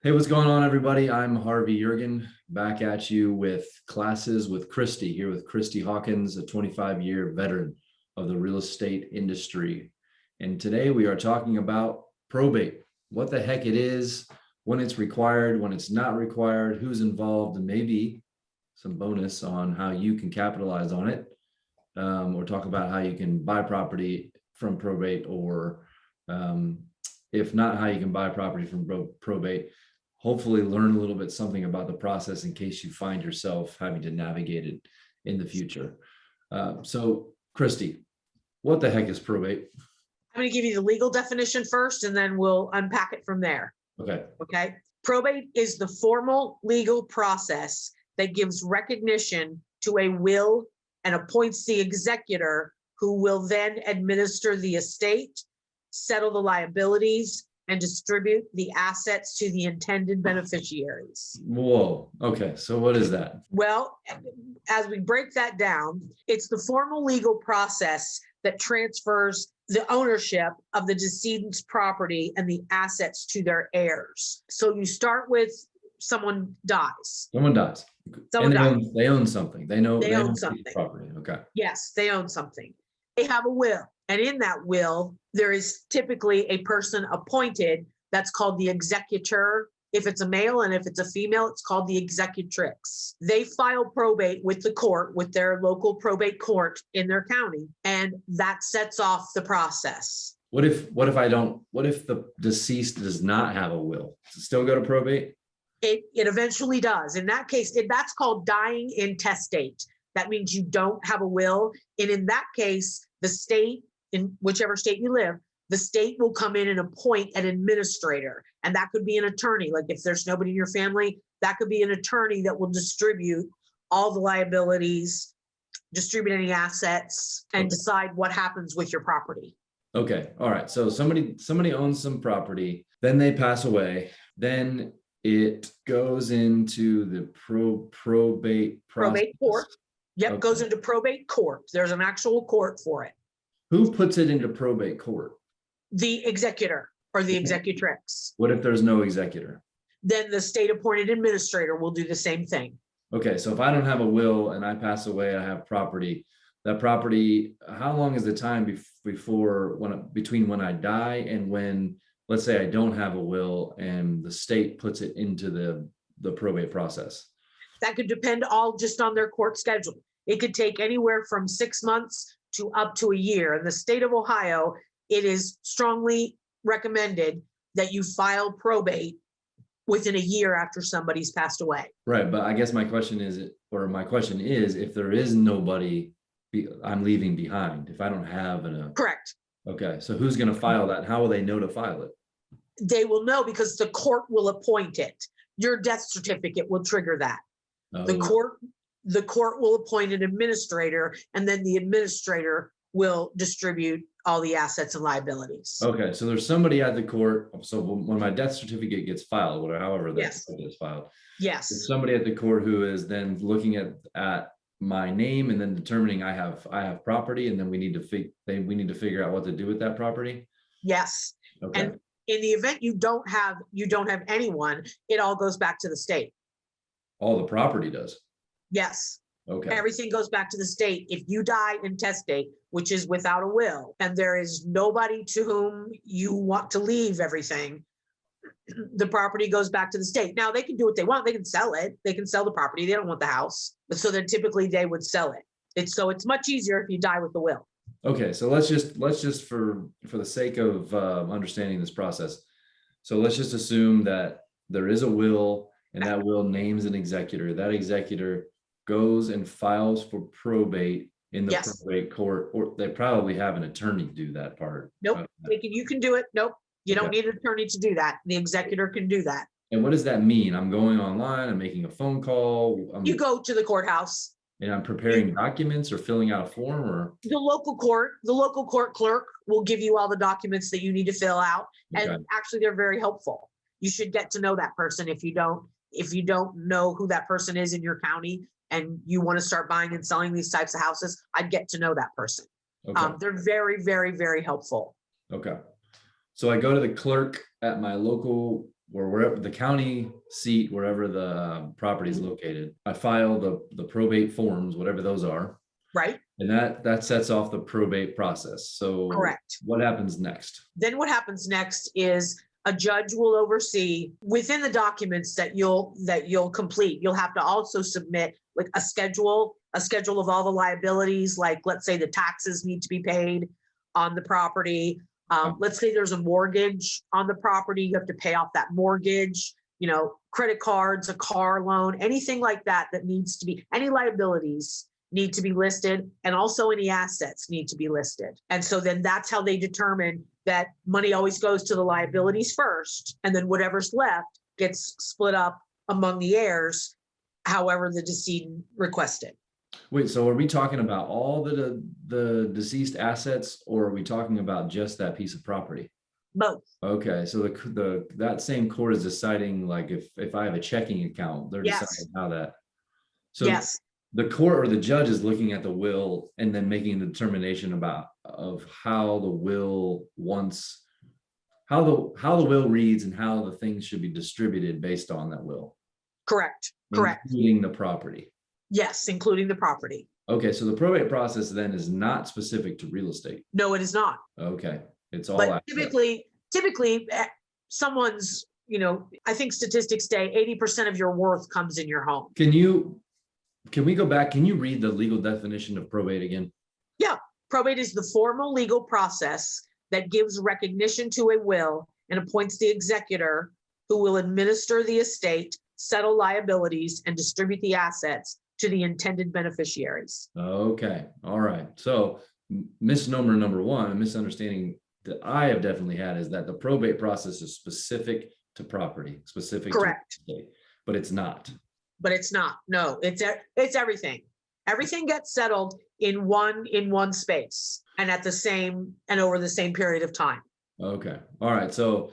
Hey, what's going on, everybody? I'm Harvey Yergin, back at you with classes with Christi, here with Christi Hawkins, a 25-year veteran of the real estate industry. And today we are talking about probate, what the heck it is, when it's required, when it's not required, who's involved, and maybe some bonus on how you can capitalize on it, or talk about how you can buy property from probate, or if not, how you can buy property from probate. Hopefully learn a little bit something about the process in case you find yourself having to navigate it in the future. So Christi, what the heck is probate? I'm going to give you the legal definition first, and then we'll unpack it from there. Okay. Probate is the formal legal process that gives recognition to a will and appoints the executor who will then administer the estate, settle the liabilities, and distribute the assets to the intended beneficiaries. Whoa. Okay. So what is that? Well, as we break that down, it's the formal legal process that transfers the ownership of the decedent's property and the assets to their heirs. So you start with someone dies. Someone dies. Someone dies. They own something. They own something. Property. Okay. Yes, they own something. They have a will. And in that will, there is typically a person appointed that's called the executor. If it's a male, and if it's a female, it's called the executrix. They file probate with the court, with their local probate court in their county, and that sets off the process. What if the deceased does not have a will? Does it still go to probate? It eventually does. In that case, that's called dying intestate. That means you don't have a will. And in that case, the state, in whichever state you live, the state will come in and appoint an administrator. And that could be an attorney. Like if there's nobody in your family, that could be an attorney that will distribute all the liabilities, distribute any assets, and decide what happens with your property. Okay. All right. So somebody owns some property, then they pass away, then it goes into the probate process. Probate court. Yep, Okay. Goes into probate court. There's an actual court for it. Who puts it into probate court? The executor or the executrix. What if there's no executor? Then the state appointed administrator will do the same thing. Okay, so if I don't have a will and I pass away, I have property. That property, how long is the time between when I die and when, let's say I don't have a will and the state puts it into the probate process? That could depend all just on their court schedule. It could take anywhere from 6 months to up to a year. In the state of Ohio, it is strongly recommended that you file probate within a year after somebody's passed away. Right, but I guess my question is, if there is nobody I'm leaving behind, if I don't have Correct. Okay, so who's going to file that? How will they know to file it? They will know because the court will appoint it. Your death certificate will trigger that. The court will appoint an administrator, and then the administrator will distribute all the assets and liabilities. Okay, so there's somebody at the court. So when my death certificate gets filed, or however that gets filed, yes, there's somebody at the court who is then looking at my name and then determining I have property, and then we need to figure out what to do with that property. Yes. Okay. And in the event you don't have anyone, it all goes back to the state. All the property does. Yes. Okay. Everything goes back to the state. If you die intestate, which is without a will, and there is nobody to whom you want to leave everything, the property goes back to the state. Now they can do what they want. They can sell it. They can sell the property. They don't want the house. But so then typically they would sell it. It's much easier if you die with the will. Okay. So let's just for the sake of understanding this process. So let's just assume that there is a will, and that will names an executor. That executor goes and files for probate in the probate court, or they probably have an attorney do that part. Nope. You can do it. Nope. You don't need an attorney to do that. The executor can do that. And what does that mean? I'm going online, I'm making a phone call. You go to the courthouse. And I'm preparing documents or filling out a form, or the local court clerk will give you all the documents that you need to fill out. And actually they're very helpful. You should get to know that person. If you don't know who that person is in your county and you want to start buying and selling these types of houses, I'd get to know that person. They're very, very, very helpful. Okay. So I go to the clerk at my local or wherever the county seat, wherever the property is located, I file the probate forms, whatever those are, right? and that sets off the probate process. So Correct. what happens next? Then what happens next is a judge will oversee within the documents that you'll complete. You'll have to also submit like a schedule of all the liabilities, like let's say the taxes need to be paid on the property. Let's say there's a mortgage on the property, you have to pay off that mortgage, credit cards, a car loan, anything like that needs to be, any liabilities need to be listed, and also any assets need to be listed. And so then that's how they determine that money always goes to the liabilities first, and then whatever's left gets split up among the heirs, however the decedent requested. Wait, so are we talking about all the deceased assets, or are we talking about just that piece of property? Both. Okay, so that same court is deciding, like, if I have a checking account, they're Yes. deciding how that. So Yes. the court or the judge is looking at the will and then making the determination of how the will how the will reads and how the things should be distributed based on that will. Correct. Including the property. Yes, including the property. Okay, so the probate process then is not specific to real estate. No, it is not. Okay, it's all. But typically, someone's, I think statistics say 80% of your worth comes in your home. Can we go back? Can you read the legal definition of probate again? Yeah, probate is the formal legal process that gives recognition to a will and appoints the executor who will administer the estate, settle liabilities, and distribute the assets to the intended beneficiaries. Okay, all right. So misnomer number one, a misunderstanding that I have definitely had, is that the probate process is specific to property, specific Correct. to estate, but it's not. But it's not. No, it's everything. Everything gets settled in one space and over the same period of time. Okay, all right. So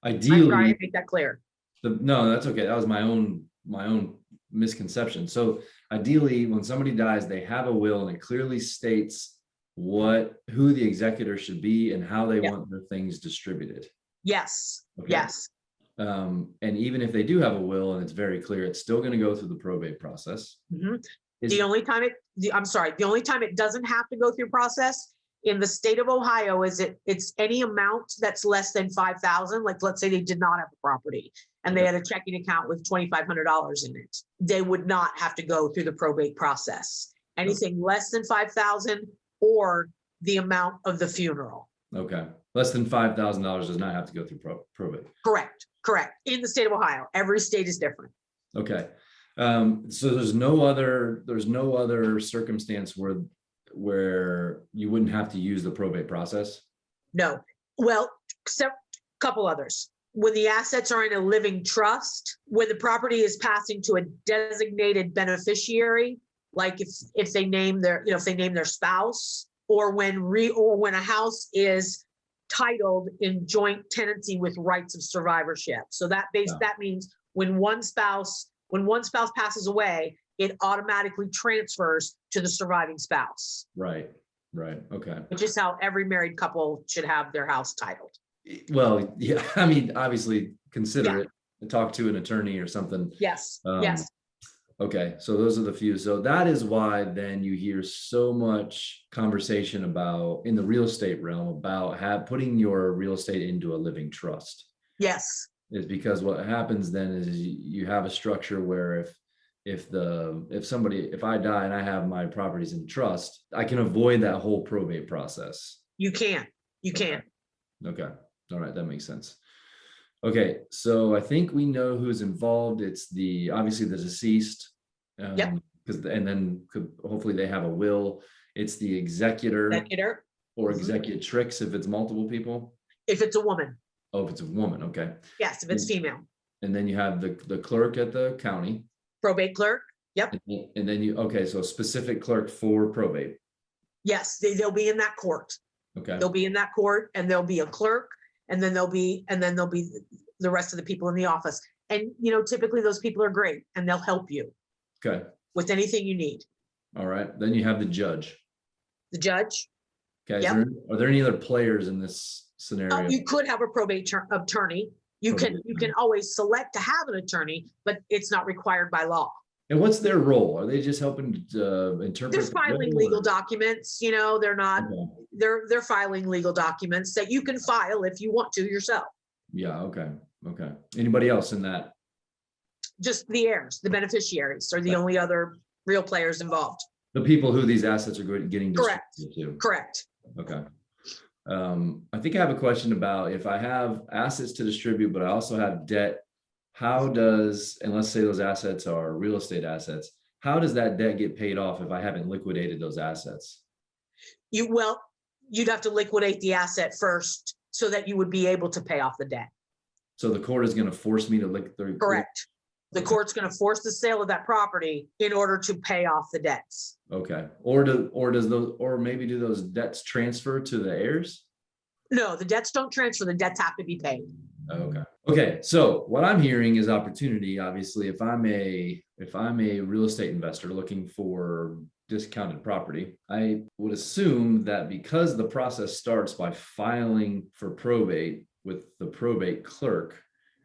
I'm ideally, trying to make that clear. no, that's okay. That was my own misconception. So ideally, when somebody dies, they have a will and it clearly states who the executor should be and how they want their things distributed. Yes. Okay. Yes. And even if they do have a will and it's very clear, it's still going to go through the probate process. Mm-hmm. The only time it doesn't have to go through process in the state of Ohio is it's any amount that's less than $5,000. Like, let's say they did not have a property and they had a checking account with $2,500 in it. They would not have to go through the probate process. Anything less than $5,000 or the amount of the funeral. Okay. Less than $5,000 does not have to go through probate. Correct. In the state of Ohio, every state is different. Okay. So there's no other circumstance where you wouldn't have to use the probate process? No. Well, except a couple others. When the assets are in a living trust, when the property is passing to a designated beneficiary, like if they name their spouse, or when a house is titled in joint tenancy with rights of survivorship. So that means when one spouse passes away, it automatically transfers to the surviving spouse. Right. Okay. Which is how every married couple should have their house titled. Well, yeah, I mean, obviously consider it, talk to an attorney or something. Yes. Okay, so those are the few. So that is why then you hear so much conversation in the real estate realm about putting your real estate into a living trust. Yes. Is because what happens then is you have a structure where if I die and I have my properties in trust, I can avoid that whole probate process. You can. Okay. All right, that makes sense. Okay, so I think we know who's involved. It's obviously the deceased. And then hopefully they have a will. It's the executor or executrix if it's multiple people. If it's a woman. Oh, if it's a woman, okay. Yes, if it's female. And then you have the clerk at the county. Probate clerk. Yep. And then so specific clerk for probate. Yes, they'll be in that court. Okay. They'll be in that court, and there'll be a clerk, and then there'll be the rest of the people in the office. And typically those people are great, and they'll help you. Okay. With anything you need. All right. Then you have the judge. The judge. Okay. Yep. Are there any other players in this scenario? You could have a probate attorney. You can always select to have an attorney, but it's not required by law. And what's their role? Are they just helping to interpret? They're filing legal documents, they're not, Okay. they're filing legal documents that you can file if you want to yourself. Yeah, okay, okay. Anybody else in that? Just the heirs, the beneficiaries are the only other real players involved. The people who these assets are getting Correct. distributed to. Correct. Okay. I think I have a question about if I have assets to distribute, but I also have debt. How does, and let's say those assets are real estate assets, how does that debt get paid off if I haven't liquidated those assets? Well, you'd have to liquidate the asset first so that you would be able to pay off the debt. So the court is going to force me to liquidate? Correct. The court's going to force the sale of that property in order to pay off the debts. Okay. Or maybe do those debts transfer to the heirs? No, the debts don't transfer. The debts have to be paid. Okay. Okay. So what I'm hearing is opportunity. Obviously, if I'm a real estate investor looking for discounted property, I would assume that because the process starts by filing for probate with the probate clerk,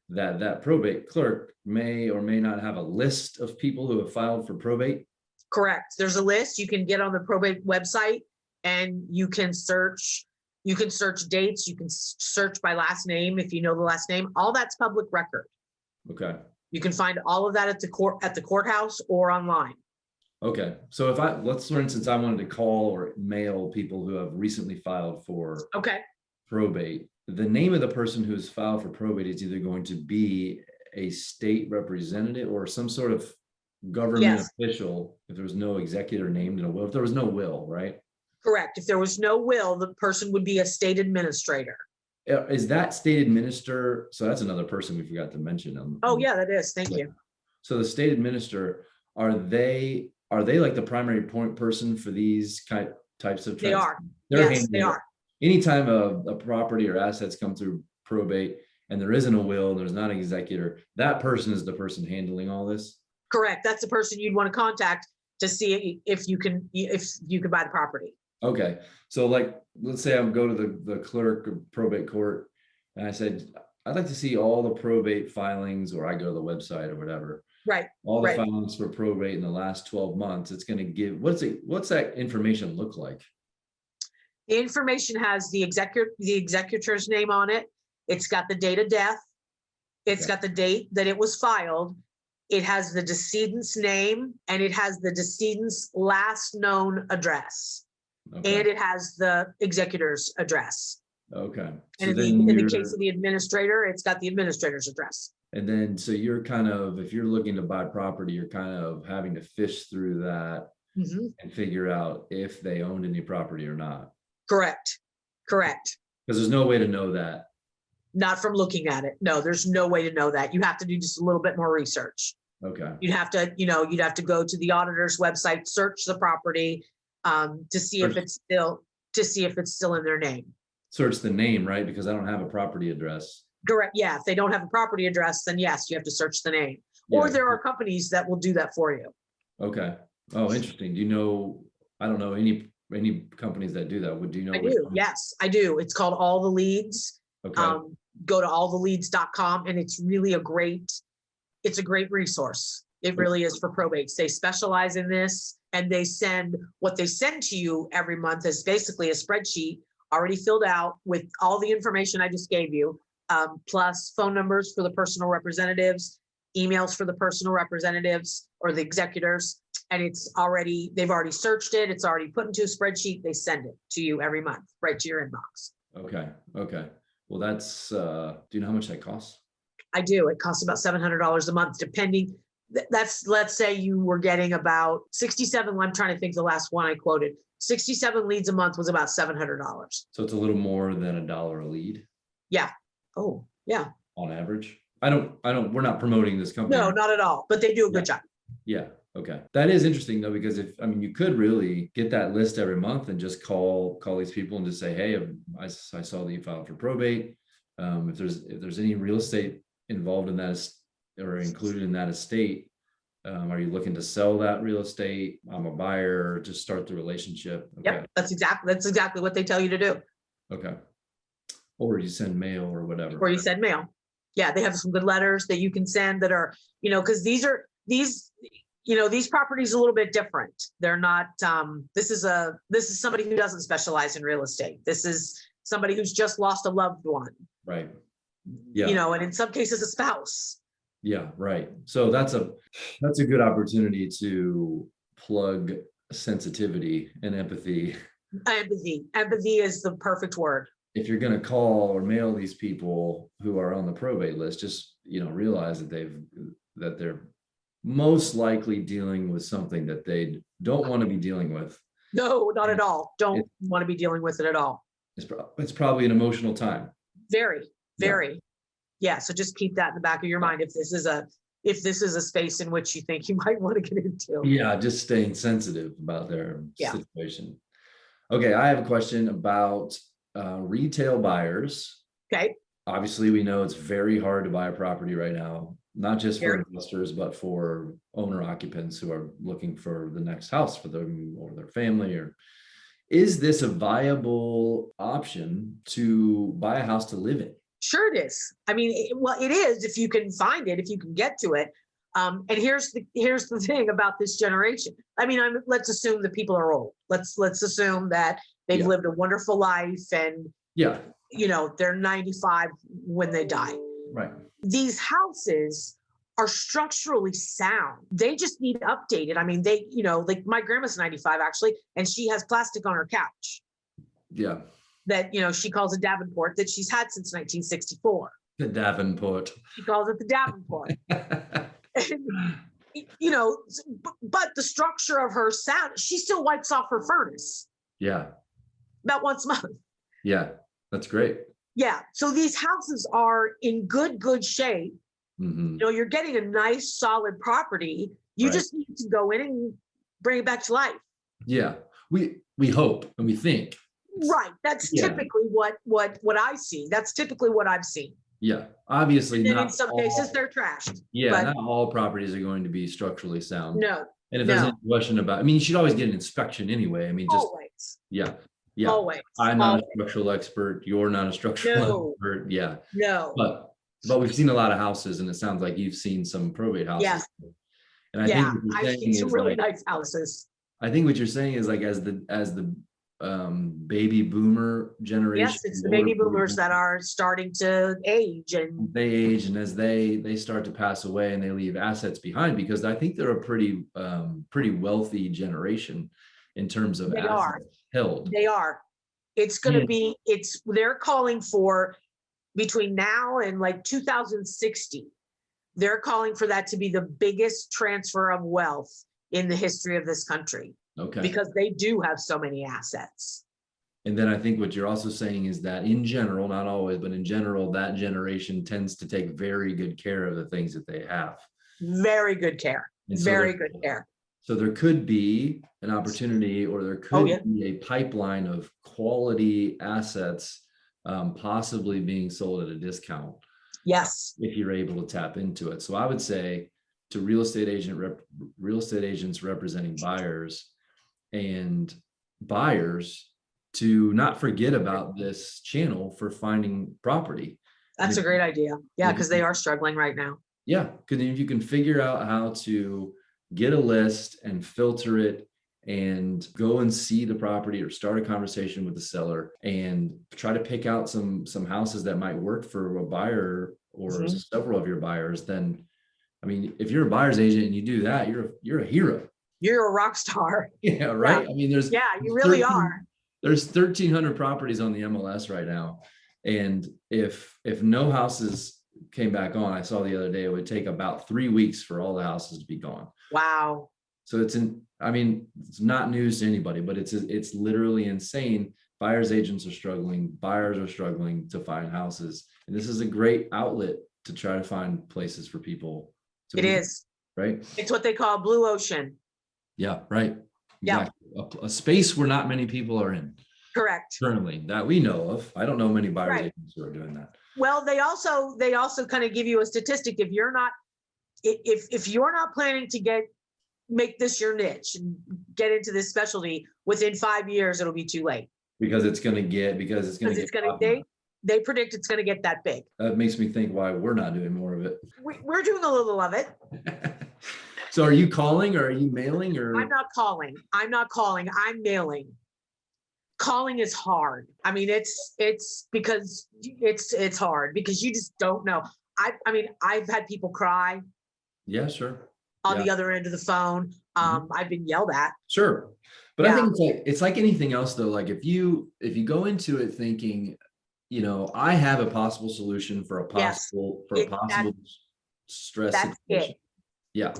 that probate clerk may or may not have a list of people who have filed for probate. Correct. There's a list. You can get on the probate website and you can search dates. You can search by last name if you know the last name. All that's public record. Okay. You can find all of that at the courthouse or online. Okay. So if let's for instance, I wanted to call or mail people who have recently filed for probate, the name of the person who's filed for probate is either going to be a state representative or some sort of government official if there was no executor named in a will, if there was no will, right? Correct. If there was no will, the person would be a state administrator. Is that state administrator? So that's another person we forgot to mention. Oh yeah, that is. Thank you. So the state administrator, are they like the primary point person for these types of? They are. Yes, they are. Anytime a property or assets come through probate and there isn't a will, and there's not an executor, that person is the person handling all this? Correct. That's the person you'd want to contact to see if you can buy the property. Okay. So like, let's say I go to the clerk of probate court and I said, I'd like to see all the probate filings, or I go to the website or whatever. Right. All the filings for probate in the last 12 months. It's going to give, what's that information look like? The information has the executor's name on it. It's got the date of death. It's got the date that it was filed. It has the decedent's name, and it has the decedent's last known address. Okay. And it has the executor's address. Okay. And so in the case of the administrator, it's got the administrator's address. And then, so you're kind of, if you're looking to buy property, you're kind of having to fish through that and figure out if they owned any property or not. Correct. Correct. Because there's no way to know that. Not from looking at it. No, there's no way to know that. You have to do just a little bit more research. Okay. You'd have to go to the auditor's website, search the property to see if it's still in their name. Search the name, right? Because I don't have a property address. Correct. Yeah. If they don't have a property address, then yes, you have to search the name. Yeah. Or there are companies that will do that for you. Okay. Oh, interesting. Do you know, I don't know any companies that do that. Do you know? I do. Yes, I do. It's called All the Leads. Okay. Go to alltheleads.com, and it's really a great resource. It really is for probates. They specialize in this, and what they send to you every month is basically a spreadsheet already filled out with all the information I just gave you, plus phone numbers for the personal representatives, emails for the personal representatives or the executors. And they've already searched it. It's already put into a spreadsheet. They send it to you every month, right to your inbox. Okay. Okay. Well, that's, do you know how much that costs? I do. It costs about $700 a month, depending. Let's say you were getting about 67. I'm trying to think the last one I quoted. 67 leads a month was about $700. So it's a little more than $1 a lead. Yeah. Oh, yeah. On average. We're not promoting this company. No, not at all, but they do a good job. Yeah. Okay. That is interesting though, because you could really get that list every month and just call these people and just say, hey, I saw that you filed for probate. If there's any real estate involved in that or included in that estate, are you looking to sell that real estate? I'm a buyer. Just start the relationship. Okay. Yep. That's exactly what they tell you to do. Okay. Or you send mail or whatever. Or you send mail. Yeah, they have some good letters that you can send that are, because these properties are a little bit different. They're not, this is somebody who doesn't specialize in real estate. This is somebody who's just lost a loved one. Right. Yeah. And in some cases a spouse. Yeah, right. So that's a good opportunity to plug sensitivity and empathy. Empathy is the perfect word. If you're going to call or mail these people who are on the probate list, just realize that they're most likely dealing with something that they don't want to be dealing with. No, not at all. Don't want to be dealing with it at all. It's probably an emotional time. Very. Yeah. So just keep that in the back of your mind if this is a space in which you think you might want to get into. Yeah, just staying sensitive about their situation. Okay, I have a question about retail buyers. Okay. Obviously, we know it's very hard to buy a property right now, not just for investors, but for owner occupants who are looking for the next house for them or their family. Or is this a viable option to buy a house to live in? Sure it is. I mean, it is if you can find it, if you can get to it. And here's the thing about this generation. I mean, let's assume that people are old. Let's assume that they've lived a wonderful life and they're 95 when they die. Right. These houses are structurally sound. They just need updated. I mean, like my grandma's 95 actually, and she has plastic on her couch. Yeah. That, she calls a Davenport that she's had since 1964. The Davenport. She calls it the Davenport. But the structure of her sound, she still wipes off her furnace. Yeah. About once a month. Yeah, that's great. Yeah. So these houses are in good shape. Mm-hmm. You're getting a nice, solid property. You just need to go in and bring it back to life. Yeah. We hope and we think. Right. That's typically what I see. That's typically what I've seen. Yeah. Obviously, and in some cases they're trashed. Yeah, not all properties are going to be structurally sound. No. And if there's any question about, you should always get an inspection anyway. Always. Yeah. Always. I'm not a structural expert. You're not a structural expert. Yeah. No. But we've seen a lot of houses, and it sounds like you've seen some probate houses. Yes. And I think what you're I've seen some really nice houses. I think what you're saying is like as the baby boomer generation. Yes, it's the baby boomers that are starting to age, and they age, and as they start to pass away and they leave assets behind, because I think they're a pretty wealthy generation in terms of assets held. They are. It's going to be. They're calling for between now and like 2060. They're calling for that to be the biggest transfer of wealth in the history of this country. Okay. Because they do have so many assets. And then I think what you're also saying is that in general, not always, but in general, that generation tends to take very good care of the things that they have. Very good care. Very good care. So there could be an opportunity, or there could be a pipeline of quality assets possibly being sold at a discount. Yes. If you're able to tap into it. So I would say to real estate agents representing buyers and buyers to not forget about this channel for finding property. That's a great idea. Yeah, because they are struggling right now. Yeah, because if you can figure out how to get a list and filter it and go and see the property or start a conversation with the seller and try to pick out some houses that might work for a buyer or several of your buyers, then if you're a buyer's agent and you do that, you're a hero. You're a rock star. Yeah, right. Yeah. You really are. There's 1,300 properties on the MLS right now. And if no houses came back on, I saw the other day, it would take about 3 weeks for all the houses to be gone. Wow. So it's not news to anybody, but it's literally insane. Buyers agents are struggling, buyers are struggling to find houses. And this is a great outlet to try to find places for people. It is. Right. It's what they call blue ocean. Yeah, right. Exactly. A space where not many people are in. Correct. Currently, that we know of. I don't know many buyers agents who are doing that. Well, they also kind of give you a statistic. If you're not planning to make this your niche and get into this specialty, within 5 years, it'll be too late. Because it's going to get They predict it's going to get that big. That makes me think why we're not doing more of it. We're doing a little of it. So are you calling or are you mailing or? I'm not calling. I'm mailing. Calling is hard. I mean, it's because it's hard because you just don't know. I mean, I've had people cry Yeah, sure. on Yeah. the other end of the phone. I've been yelled at. Sure. But I Yeah. think it's like anything else though. Like if you go into it thinking, you know, I have a possible solution for a Yes. possible That- stress that's situation. it. Yeah.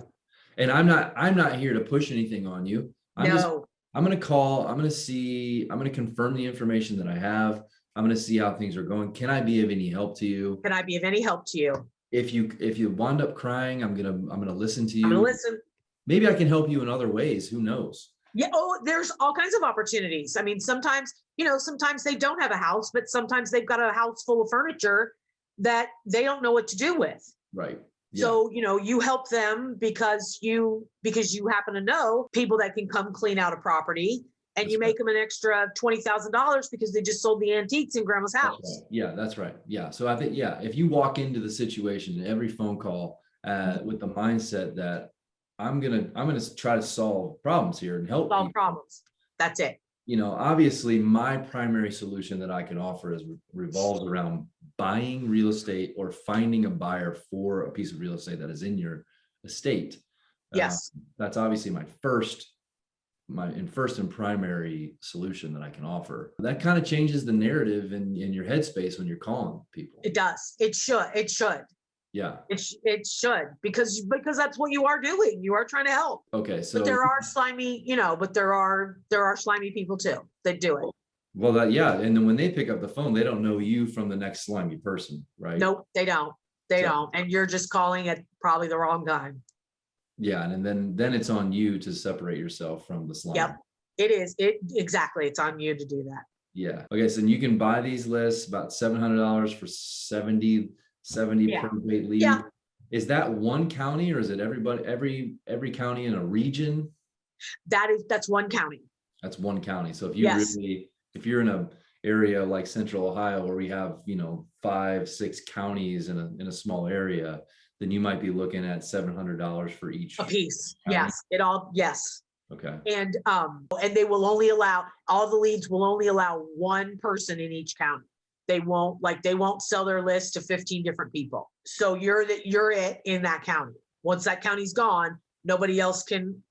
And I'm not here to push anything on you. I'm No, going to call, I'm going to see, I'm going to confirm the information that I have. I'm going to see how things are going. Can I be of any help to you? can I be of any help to you? If you wind up crying, I'm going to listen to you. I'm gonna listen. Maybe I can help you in other ways. Who knows? Yeah. Oh, there's all kinds of opportunities. I mean, sometimes, sometimes they don't have a house, but sometimes they've got a house full of furniture that they don't know what to do with. Right. Yeah. So, you help them because you happen to know people that can come clean out a property, and That's you make them an extra $20,000 because they just sold the antiques in grandma's house. That's right. Yeah, that's right. Yeah. So I think, yeah, if you walk into the situation, every phone call with the mindset that I'm gonna try to solve problems here and help Solve people. problems. That's it. Obviously my primary solution that I can offer is revolves around buying real estate or finding a buyer for a piece of real estate that is in your estate. Yes. That's obviously my first and primary solution that I can offer. That kind of changes the narrative in your headspace when you're calling people. It does. It should. Yeah. It should, because that's what you are doing. You are trying to help. Okay. So But there are slimy, but there are slimy people too that do it. well, yeah. And then when they pick up the phone, they don't know you from the next slimy person, right? Nope, they don't. They So- don't. And you're just calling at probably the wrong time. Yeah. And then it's on you to separate yourself from the slime. Yep. It is. Exactly. It's on you to do that. Yeah. Okay. So you can buy these lists about $700 for 70 Yeah. probate lead. Yeah. Is that one county or is it everybody, every county in a region? That's one county. That's one county. So if you Yes. if you're in a area like Central Ohio where we have, 5-6 counties in a small area, then you might be looking at $700 for each. A piece. County. Yes. Yes. Okay. And they will only allow, all the leads will only allow one person in each county. They won't sell their list to 15 different people. So you're it in that county. Once that county's gone, nobody else can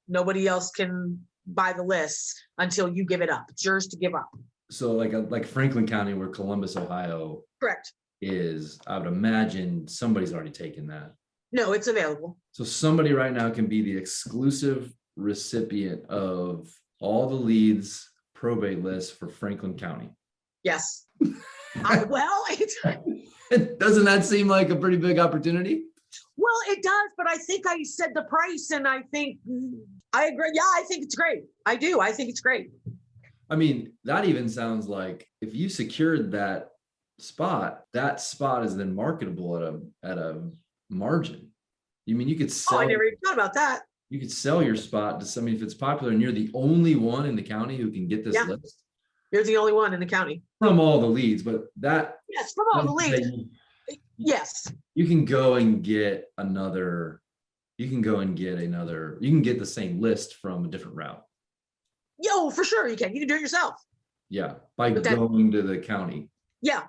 buy the lists until you give it up. It's yours to give up. So like Franklin County where Columbus, Ohio Correct. is, I would imagine somebody's already taken that. No, it's available. So somebody right now can be the exclusive recipient of all the leads probate lists for Franklin County. Yes. Well, Doesn't that seem like a pretty big opportunity? well, it does, but I think I said the price, and I think I agree. Yeah, I think it's great. I do. I think it's great. I mean, that even sounds like if you secured that spot is then marketable at a margin. You mean you could Oh, I sell, never even thought about that. you could sell your spot to somebody if it's popular and you're the only one in the county who can get this Yeah. list You're the only one in the county. from all the leads, but that Yes, from all the leads. Yes. You can go and get another, you can get the same list from a different route. Yo, for sure you can. You can do it yourself. Yeah, by But that- going to the county. Yeah,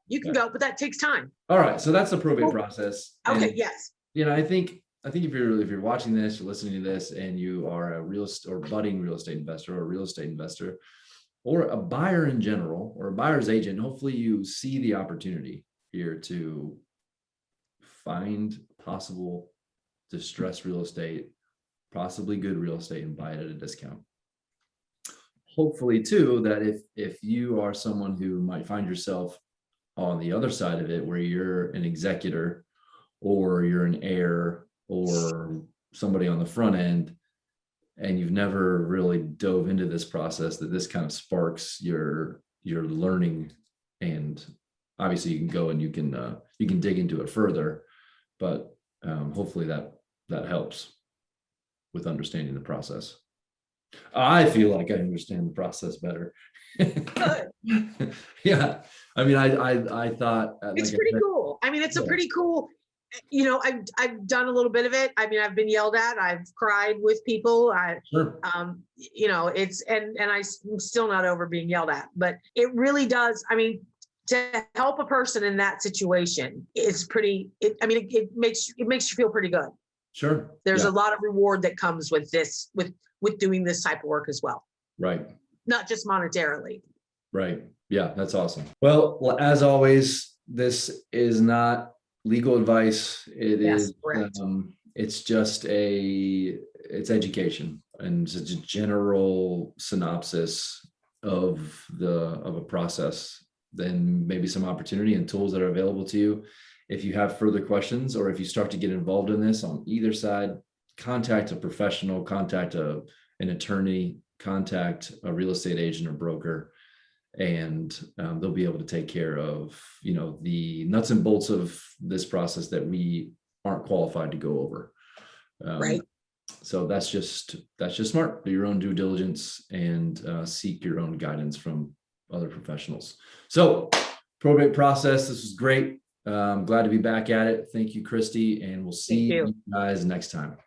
you can go, but that takes time. All right, so that's the probate Well, process. Okay, And, yes. I think if you're watching this, you're listening to this, and you are a real or budding real estate investor or a real estate investor, or a buyer in general, or a buyer's agent, hopefully you see the opportunity here to find possible distressed real estate, possibly good real estate, and buy it at a discount. Hopefully too, that if you are someone who might find yourself on the other side of it, where you're an executor or you're an heir or somebody on the front end, and you've never really dove into this process, that this kind of sparks your learning. And obviously you can go and you can dig into it further, but hopefully that helps with understanding the process. I feel like I understand the process better. Good. Yeah, I mean, I thought, It's like I pretty said, cool. I mean, it's a yeah, pretty cool, I've done a little bit of it. I mean, I've been yelled at, I've cried with people. sure, It's, I'm still not over being yelled at, but it really does. I mean, to help a person in that situation, it's pretty, it makes you feel pretty good. sure, There's yeah, a lot of reward that comes with this, with doing this type of work as well, right. not just monetarily. Right. Yeah, that's awesome. Well, as always, this is not legal advice. It Yes, is, correct. it's just it's education, and it's a general synopsis of a process, then maybe some opportunity and tools that are available to you. If you have further questions, or if you start to get involved in this on either side, contact a professional, contact an attorney, contact a real estate agent or broker, and they'll be able to take care of the nuts and bolts of this process that we aren't qualified to go over. Right. So that's just smart. Do your own due diligence and seek your own guidance from other professionals. So probate process, this was great. Glad to be back at it. Thank you, Christy, and we'll Thank see you. you guys next time.